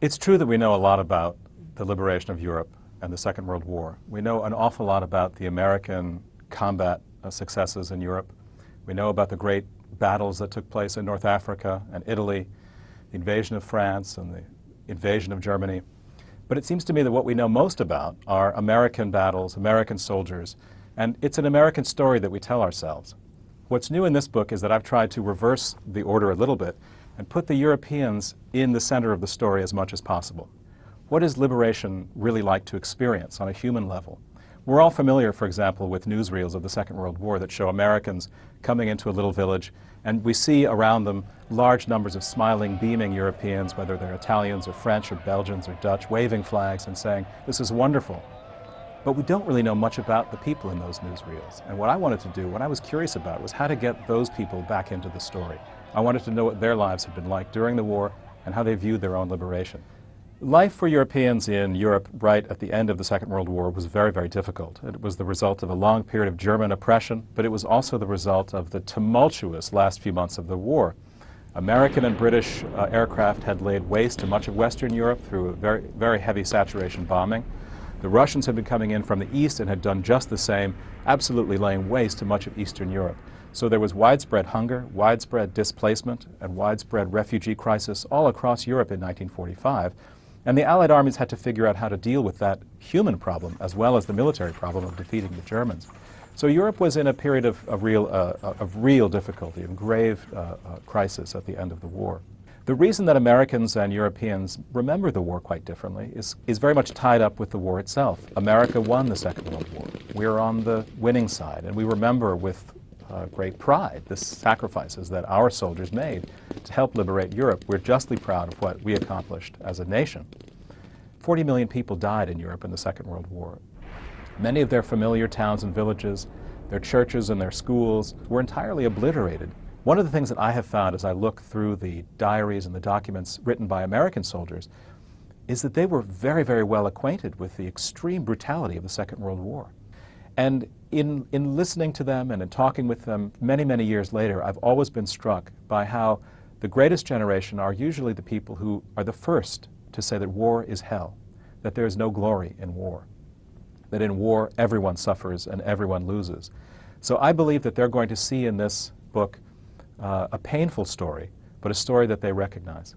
It's true that we know a lot about the liberation of Europe and the Second World War. We know an awful lot about the American combat successes in Europe. We know about the great battles that took place in North Africa and Italy, the invasion of France and the invasion of Germany. But it seems to me that what we know most about are American battles, American soldiers, and it's an American story that we tell ourselves. What's new in this book is that I've tried to reverse the order a little bit and put the Europeans in the center of the story as much as possible. What is liberation really like to experience on a human level? We're all familiar, for example, with newsreels of the Second World War that show Americans coming into a little village, and we see around them large numbers of smiling, beaming Europeans, whether they're Italians or French or Belgians or Dutch, waving flags and saying, "This is wonderful." But we don't really know much about the people in those newsreels. And what I wanted to do, what I was curious about, was how to get those people back into the story. I wanted to know what their lives had been like during the war and how they viewed their own liberation. Life for Europeans in Europe right at the end of the Second World War was very, very difficult. It was the result of a long period of German oppression, but it was also the result of the tumultuous last few months of the war. American and British aircraft had laid waste to much of Western Europe through a very, very heavy saturation bombing. The Russians had been coming in from the east and had done just the same, absolutely laying waste to much of Eastern Europe. So there was widespread hunger, widespread displacement, and widespread refugee crisis all across Europe in 1945. And the Allied armies had to figure out how to deal with that human problem as well as the military problem of defeating the Germans. So Europe was in a period of real difficulty and grave crisis at the end of the war. The reason that Americans and Europeans remember the war quite differently is very much tied up with the war itself. America won the Second World War. We're on the winning side, and we remember with great pride the sacrifices that our soldiers made to help liberate Europe. We're justly proud of what we accomplished as a nation. 40 million people died in Europe in the Second World War. Many of their familiar towns and villages, their churches and their schools were entirely obliterated. One of the things that I have found as I look through the diaries and the documents written by American soldiers is that they were very, very well acquainted with the extreme brutality of the Second World War. And in listening to them and in talking with them many, many years later, I've always been struck by how the greatest generation are usually the people who are the first to say that war is hell, that there is no glory in war, that in war everyone suffers and everyone loses. So I believe that they're going to see in this book a painful story, but a story that they recognize.